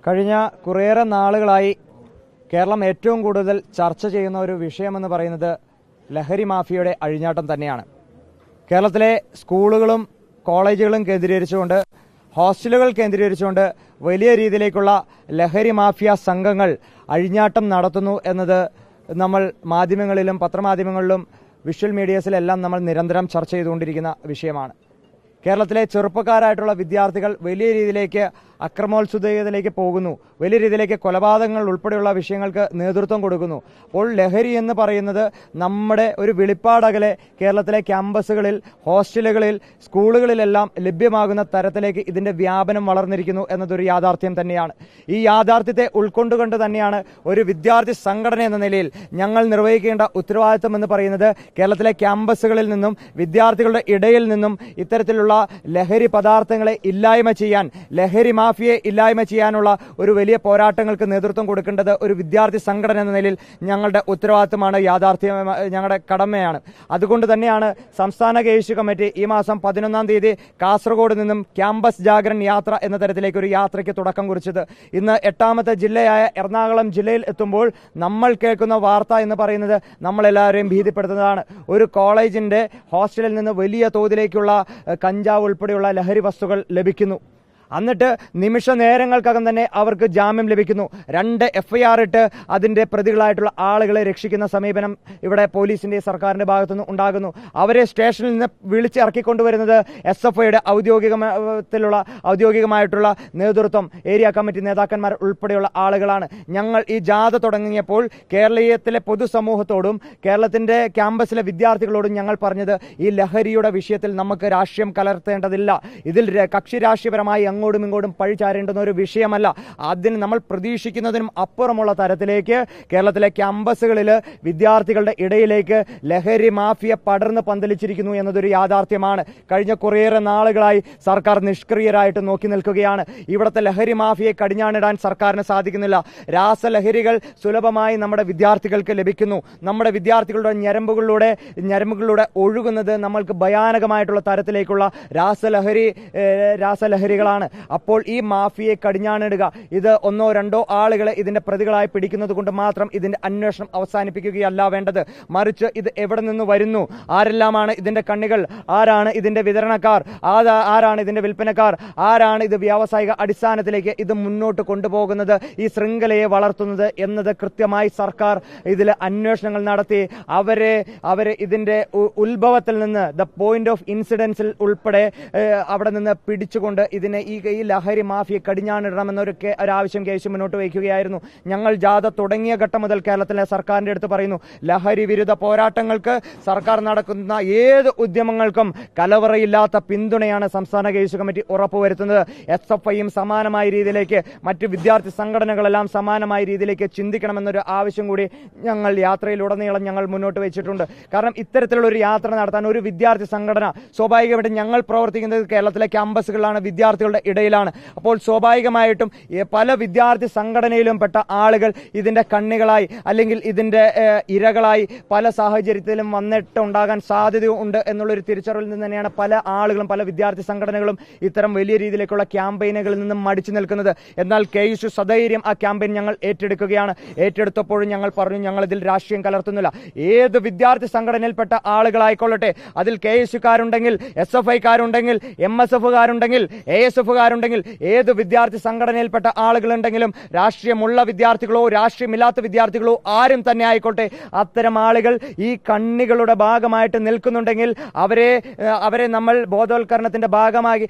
കഴിഞ്ഞ കുറേയേറെ നാളുകളായി കേരളം ഏറ്റവും കൂടുതൽ ചർച്ച ചെയ്യുന്ന ഒരു വിഷയമെന്ന് പറയുന്നത് ലഹരി മാഫിയയുടെ അഴിഞ്ഞാട്ടം തന്നെയാണ്. കേരളത്തിലെ സ്കൂളുകളും കോളേജുകളും കേന്ദ്രീകരിച്ചുകൊണ്ട്, ഹോസ്റ്റലുകൾ കേന്ദ്രീകരിച്ചുകൊണ്ട് വലിയ രീതിയിലേക്കുള്ള ലഹരി മാഫിയ സംഘങ്ങൾ അഴിഞ്ഞാട്ടം നടത്തുന്നു എന്നത് നമ്മൾ മാധ്യമങ്ങളിലും പത്രമാധ്യമങ്ങളിലും വിഷ്വൽ മീഡിയസിലെല്ലാം നമ്മൾ നിരന്തരം ചർച്ച ചെയ്തുകൊണ്ടിരിക്കുന്ന വിഷയമാണ്. കേരളത്തിലെ ചെറുപ്പക്കാരായിട്ടുള്ള വിദ്യാർത്ഥികൾ വലിയ രീതിയിലേക്ക് അക്രമോത്സുകതയിലേക്ക് പോകുന്നു, വലിയ രീതിയിലേക്ക് കൊലപാതകങ്ങൾ ഉൾപ്പെടെയുള്ള വിഷയങ്ങൾക്ക് നേതൃത്വം കൊടുക്കുന്നു. അപ്പോൾ ലഹരി എന്ന് പറയുന്നത് നമ്മുടെ ഒരു വെളിപ്പാടകലെ കേരളത്തിലെ ക്യാമ്പസുകളിൽ, ഹോസ്റ്റലുകളിൽ, സ്കൂളുകളിലെല്ലാം ലഭ്യമാകുന്ന തരത്തിലേക്ക് ഇതിന്റെ വ്യാപനം വളർന്നിരിക്കുന്നു എന്നതൊരു യാഥാർത്ഥ്യം തന്നെയാണ്. ഈ യാഥാർത്ഥ്യത്തെ ഉൾക്കൊണ്ടുകൊണ്ട് തന്നെയാണ് ഒരു വിദ്യാർത്ഥി സംഘടന എന്ന നിലയിൽ ഞങ്ങൾ നിർവഹിക്കേണ്ട ഉത്തരവാദിത്വം എന്ന് പറയുന്നത് കേരളത്തിലെ ക്യാമ്പസുകളിൽ നിന്നും വിദ്യാർത്ഥികളുടെ ഇടയിൽ നിന്നും ഇത്തരത്തിലുള്ള ലഹരി പദാർത്ഥങ്ങളെ ഇല്ലായ്മ ചെയ്യാൻ, ലഹരി മാഫിയെ ഇല്ലായ്മ ചെയ്യാനുള്ള ഒരു വലിയ പോരാട്ടങ്ങൾക്ക് നേതൃത്വം കൊടുക്കേണ്ടത് ഒരു വിദ്യാർത്ഥി സംഘടന എന്ന നിലയിൽ ഞങ്ങളുടെ ഉത്തരവാദിത്തമാണ്, യാഥാർത്ഥ്യം ഞങ്ങളുടെ കടമയാണ്. അതുകൊണ്ട് തന്നെയാണ് സംസ്ഥാന KSU കമ്മിറ്റി ഈ മാസം 11-ാം തീയതി കാസർഗോഡ് നിന്നും ക്യാമ്പസ് ജാഗരൺ യാത്ര എന്ന തരത്തിലേക്ക് ഒരു യാത്രയ്ക്ക് തുടക്കം കുറിച്ചത്. ഇന്ന് 8ാമത്തെ ജില്ലയായ എറണാകുളം ജില്ലയിൽ എത്തുമ്പോൾ നമ്മൾ കേൾക്കുന്ന വാർത്ത എന്ന് പറയുന്നത് നമ്മളെല്ലാവരെയും ഭീതിപ്പെടുത്തുന്നതാണ്. ഒരു കോളേജിന്റെ ഹോസ്റ്റലിൽ നിന്ന് വലിയ തോതിലേക്കുള്ള കഞ്ചാവ് ഉൾപ്പെടെയുള്ള ലഹരി വസ്തുക്കൾ ലഭിക്കുന്നു. എന്നിട്ട് നിമിഷ നേരങ്ങൾക്കകം തന്നെ അവർക്ക് ജാമ്യം ലഭിക്കുന്നു. 2 FIR ഇട്ട് അതിന്റെ പ്രതികളായിട്ടുള്ള ആളുകളെ രക്ഷിക്കുന്ന സമീപനം ഇവിടെ പോലീസിന്റെ സർക്കാരിന്റെ ഭാഗത്തുനിന്ന് ഉണ്ടാകുന്നു. അവരെ സ്റ്റേഷനിൽ നിന്ന് വിളിച്ചിറക്കിക്കൊണ്ടുവരുന്നത് SFIയുടെ ഔദ്യോഗികമായിട്ടുള്ള നേതൃത്വം, ഏരിയ കമ്മിറ്റി നേതാക്കന്മാർ ഉൾപ്പെടെയുള്ള ആളുകളാണ്. ഞങ്ങൾ ഈ ജാഥ തുടങ്ങിയപ്പോൾ കേരളീയത്തിലെ പൊതുസമൂഹത്തോടും കേരളത്തിന്റെ ക്യാമ്പസിലെ വിദ്യാർത്ഥികളോടും ഞങ്ങൾ പറഞ്ഞത്, ഈ ലഹരിയുടെ വിഷയത്തിൽ നമുക്ക് രാഷ്ട്രീയം കലർത്തേണ്ടതില്ല. ഇതിൽ കക്ഷി രാഷ്ട്രീയപരമായി അങ്ങോട്ടും ഇങ്ങോട്ടും പഴിചാരേണ്ടുന്ന ഒരു വിഷയമല്ല. അതിന് നമ്മൾ പ്രതീക്ഷിക്കുന്നതിനും അപ്പുറമുള്ള തരത്തിലേക്ക് കേരളത്തിലെ ക്യാമ്പസുകളിൽ വിദ്യാർത്ഥികളുടെ ഇടയിലേക്ക് ലഹരി മാഫിയ പടർന്ന് പന്തലിച്ചിരിക്കുന്നു എന്നതൊരു യാഥാർത്ഥ്യമാണ്. കഴിഞ്ഞ കുറേയേറെ നാളുകളായി സർക്കാർ നിഷ്ക്രിയരായിട്ട് നോക്കി നിൽക്കുകയാണ്. ഇവിടുത്തെ ലഹരി മാഫിയെ കടിഞ്ഞാണിടാൻ സർക്കാരിന് സാധിക്കുന്നില്ല. രാസലഹരികൾ സുലഭമായി നമ്മുടെ വിദ്യാർത്ഥികൾക്ക് ലഭിക്കുന്നു. നമ്മുടെ വിദ്യാർത്ഥികളുടെ ഞരമ്പുകളിലൂടെ ഒഴുകുന്നത് നമ്മൾക്ക് ഭയാനകമായിട്ടുള്ള തരത്തിലേക്കുള്ള രാസലഹരികളാണ്. അപ്പോൾ ഈ മാഫിയെ കടിഞ്ഞാണിടുക, ഇത് 1-2 ആളുകളെ ഇതിന്റെ പ്രതികളായി പിടിക്കുന്നത് കൊണ്ട് മാത്രം ഇതിന്റെ അന്വേഷണം അവസാനിപ്പിക്കുകയല്ല വേണ്ടത്. മറിച്ച് ഇത് എവിടെ നിന്ന് വരുന്നു, ആരെല്ലാമാണ് ഇതിന്റെ കണ്ണികൾ, ആരാണ് ഇതിന്റെ വിതരണക്കാർ, ആരാണ് ഇതിന്റെ വിൽപ്പനക്കാർ, ആരാണ് ഇത് വ്യാവസായിക അടിസ്ഥാനത്തിലേക്ക് ഇത് മുന്നോട്ട് കൊണ്ടുപോകുന്നത്, ഈ ശൃംഖലയെ വളർത്തുന്നത് എന്നത് കൃത്യമായി സർക്കാർ ഇതിൽ അന്വേഷണങ്ങൾ നടത്തി അവരെ ഇതിന്റെ ഉത്ഭവത്തിൽ നിന്ന്, ദ പോയിന്റ് ഓഫ് ഇൻസിഡൻസിൽ ഉൾപ്പെടെ അവിടെ നിന്ന് പിടിച്ചുകൊണ്ട് ഇതിനെ ഈ ലഹരി മാഫിയെ കടിഞ്ഞാണിടണമെന്നൊരാവശ്യം KSU മുന്നോട്ട് വയ്ക്കുകയായിരുന്നു. ഞങ്ങൾ ജാഥ തുടങ്ങിയ ഘട്ടം മുതൽ കേരളത്തിലെ സർക്കാരിന്റെ അടുത്ത് പറയുന്നു, ലഹരി വിരുദ്ധ പോരാട്ടങ്ങൾക്ക്, സർക്കാർ നടക്കുന്ന ഏത് ഉദ്യമങ്ങൾക്കും കലവറയില്ലാത്ത പിന്തുണയാണ് സംസ്ഥാന KSU കമ്മിറ്റി ഉറപ്പുവരുത്തുന്നത്. SFIയും സമാനമായ രീതിയിലേക്ക്, മറ്റ് വിദ്യാർത്ഥി സംഘടനകളെല്ലാം സമാനമായ രീതിയിലേക്ക് ചിന്തിക്കണമെന്നൊരു ആവശ്യം കൂടി ഞങ്ങൾ യാത്രയിലുടനീളം ഞങ്ങൾ മുന്നോട്ട് വെച്ചിട്ടുണ്ട്. കാരണം ഇത്തരത്തിലുള്ള ഒരു യാത്ര നടത്താൻ ഒരു വിദ്യാർത്ഥി സംഘടന, സ്വാഭാവികമായിട്ടും ഞങ്ങൾ പ്രവർത്തിക്കുന്നത് കേരളത്തിലെ ക്യാമ്പസുകളിലാണ്, വിദ്യാർത്ഥികളുടെ ഇടയിലാണ്. അപ്പോൾ സ്വാഭാവികമായിട്ടും പല വിദ്യാർത്ഥി സംഘടനയിലും പെട്ട ആളുകൾ ഇതിന്റെ കണ്ണികളായി അല്ലെങ്കിൽ ഇതിന്റെ ഇരകളായി പല സാഹചര്യത്തിലും വന്നിട്ടുണ്ടാകാൻ സാധ്യതയുണ്ട് എന്നുള്ളൊരു തിരിച്ചറിവിൽ നിന്ന് തന്നെയാണ് പല ആളുകളും, പല വിദ്യാർത്ഥി സംഘടനകളും ഇത്തരം വലിയ രീതിയിലേക്കുള്ള ക്യാമ്പയിനുകളിൽ നിന്നും മടിച്ചു നിൽക്കുന്നത്. എന്നാൽ KSU സധൈര്യം ആ ക്യാമ്പയിൻ ഞങ്ങൾ ഏറ്റെടുക്കുകയാണ്. ഏറ്റെടുത്തപ്പോഴും ഞങ്ങൾ പറഞ്ഞു, ഞങ്ങൾ ഇതിൽ രാഷ്ട്രീയം കലർത്തുന്നില്ല. ഏത് വിദ്യാർത്ഥി സംഘടനയിൽപ്പെട്ട ആളുകളായിക്കൊള്ളട്ടെ, അതിൽ KSUക്കാരുണ്ടെങ്കിൽ, SFIക്കാരുണ്ടെങ്കിൽ, MSFകാരുണ്ടെങ്കിൽ, ASFകാരുണ്ടെങ്കിൽ, ഏത് വിദ്യാർത്ഥി സംഘടനയിൽപ്പെട്ട ആളുകളുണ്ടെങ്കിലും, രാഷ്ട്രീയമുള്ള വിദ്യാർത്ഥികളോ രാഷ്ട്രീയമില്ലാത്ത വിദ്യാർത്ഥികളോ ആരും തന്നെ ആയിക്കോട്ടെ, അത്തരം ആളുകൾ ഈ കണ്ണികളുടെ ഭാഗമായിട്ട് നിൽക്കുന്നുണ്ടെങ്കിൽ അവരെ നമ്മൾ ബോധവൽക്കരണത്തിന്റെ ഭാഗമായി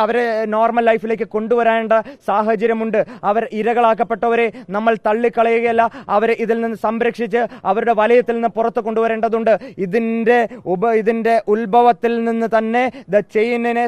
അവരെ നോർമൽ ലൈഫിലേക്ക് കൊണ്ടുവരേണ്ട സാഹചര്യമുണ്ട്. അവർ ഇരകളാക്കപ്പെട്ടവരെ നമ്മൾ തള്ളിക്കളയുകയല്ല, അവരെ ഇതിൽ നിന്ന് സംരക്ഷിച്ച് അവരുടെ വലയത്തിൽ നിന്ന് പുറത്തു കൊണ്ടുവരേണ്ടതുണ്ട്. ഇതിന്റെ ഉത്ഭവത്തിൽ നിന്ന് തന്നെ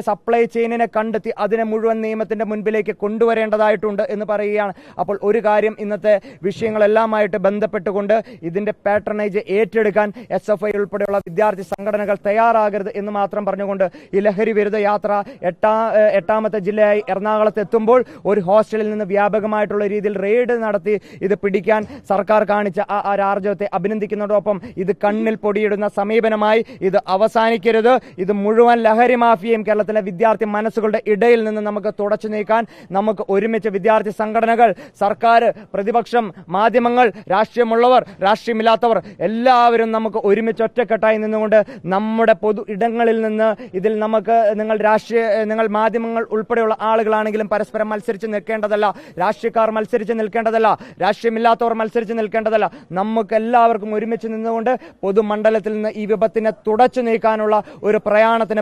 സപ്ലൈ ചെയിനിനെ കണ്ടെത്തി അതിനെ മുഴുവൻ നിയമത്തിന്റെ മുൻപിലേക്ക് കൊണ്ടുവരേണ്ടതായിട്ടുണ്ട് എന്ന് പറയുകയാണ്. അപ്പോൾ ഒരു കാര്യം, ഇന്നത്തെ വിഷയങ്ങളെല്ലാമായിട്ട് ബന്ധപ്പെട്ടുകൊണ്ട് ഇതിന്റെ പാട്രണേജ് ഏറ്റെടുക്കാൻ SFI ഉൾപ്പെടെയുള്ള വിദ്യാർത്ഥി സംഘടനകൾ തയ്യാറാകരുത് എന്ന് മാത്രം പറഞ്ഞുകൊണ്ട് ഈ ലഹരി വിരുദ്ധ യാത്ര 8ാമത്തെ ജില്ലയായി എറണാകുളത്ത് എത്തുമ്പോൾ ഒരു ഹോസ്റ്റലിൽ നിന്ന് വ്യാപകമായിട്ടുള്ള രീതിയിൽ റെയ്ഡ് നടത്തി ഇത് പിടിക്കാൻ സർക്കാർ കാണിച്ച ആ ആർജവത്തെ അഭിനന്ദിക്കുന്നതോടൊപ്പം ഇത് കണ്ണിൽ പൊടിയിടുന്ന സമീപനമായി ഇത് അവസാനിക്കരുത്. ഇത് മുഴുവൻ ലഹരി മാഫിയയും കേരളത്തിലെ വിദ്യാർത്ഥി മനസ്സുകളുടെ ഇടയിൽ നിന്ന് നമുക്ക് തുടച്ചു നീക്കാൻ നമുക്ക് ഒരുമിച്ച് വിദ്യാർത്ഥി സംഘടനകൾ, സർക്കാർ, പ്രതിപക്ഷം, മാധ്യമങ്ങൾ, രാഷ്ട്രീയമുള്ളവർ, രാഷ്ട്രീയമില്ലാത്തവർ എല്ലാവരും നമുക്ക് ഒരുമിച്ച് ഒറ്റക്കെട്ടായി നിന്നുകൊണ്ട് നമ്മുടെ പൊതു ഇടങ്ങളിൽ നിന്ന് ഇതിൽ നമുക്ക് നിങ്ങൾ മാധ്യമങ്ങൾ ഉൾപ്പെടെയുള്ള ആളുകളാണെങ്കിലും പരസ്പരം മത്സരിച്ച് നിൽക്കേണ്ടതല്ല, രാഷ്ട്രീയക്കാർ മത്സരിച്ച് നിൽക്കേണ്ടതല്ല, രാഷ്ട്രീയമില്ലാത്തവർ മത്സരിച്ച് നിൽക്കേണ്ടതല്ല. നമുക്ക് എല്ലാവർക്കും ഒരുമിച്ച് നിന്നുകൊണ്ട് പൊതുമണ്ഡലത്തിൽ നിന്ന് ഈ വിപത്തിനെ തുടച്ചു നീക്കാനുള്ള ഒരു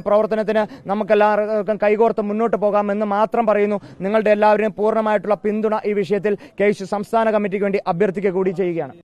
പ്രവർത്തനത്തിന് നമുക്കെല്ലാവർക്കും കൈകോർത്ത് മുന്നോട്ട് പോകാമെന്ന് മാത്രം പറയുന്നു. നിങ്ങളുടെ എല്ലാവരുടെയും പൂർണ്ണമായിട്ടുള്ള പിന്തുണ ഈ വിഷയത്തിൽ KSU സംസ്ഥാന കമ്മിറ്റിക്ക് വേണ്ടി അഭ്യർത്ഥിക്കുക കൂടി ചെയ്യുകയാണ്.